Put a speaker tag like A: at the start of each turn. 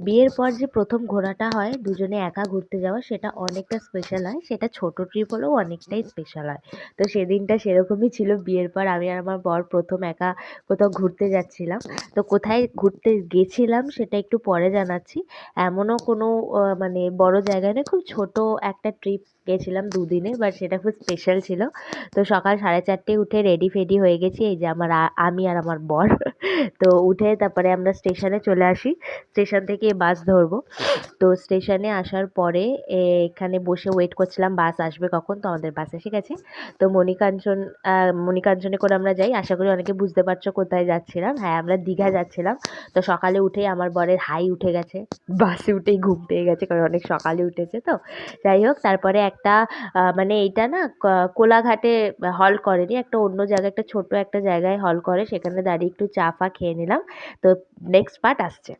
A: বিয়ের পর যে প্রথম ঘোরাটা হয় দুজনে একা ঘুরতে যাওয়া, সেটা অনেকটা স্পেশাল হয়। সেটা ছোট ট্রিপ হলেও অনেকটাই স্পেশাল হয়। তো সেদিনটা সেরকমই ছিল। বিয়ের পর আমি আর আমার বর প্রথম একা কোথাও ঘুরতে যাচ্ছিলাম। তো কোথায় ঘুরতে গেছিলাম সেটা একটু পরে জানাচ্ছি। এমনও কোনো মানে বড় জায়গায় নয়, খুব ছোট একটা ট্রিপ গেছিলাম দুদিনের, বাট সেটা খুব স্পেশাল ছিল। তো সকাল 4:30 উঠে রেডি ফেডি হয়ে গেছি, এই যে আমি আর আমার বর। তো উঠে তারপরে আমরা স্টেশনে চলে আসি। স্টেশন থেকে বাস ধরবো। তো স্টেশনে আসার পরে এখানে বসে ওয়েট করছিলাম বাস আসবে কখন। তো আমাদের বাস এসে গেছে। তো মণিকাঞ্চনে করে আমরা যাই। আশা করি অনেকে বুঝতে পারছো কোথায় যাচ্ছিলাম। হ্যাঁ, আমরা দীঘা যাচ্ছিলাম। তো সকালে উঠেই আমার বরের হাই উঠে গেছে। বাসে উঠেই ঘুম পেয়ে গেছে, কারণ অনেক সকালে উঠেছে তো। যাই হোক, তারপরে একটা মানে এইটা না কোলাঘাটে হল্ট করেনি, একটা অন্য জায়গায়, একটা ছোট একটা জায়গায় হল্ট করে। সেখানে দাঁড়িয়ে একটু চা ফা খেয়ে নিলাম। তো নেক্সট পার্ট আসছে।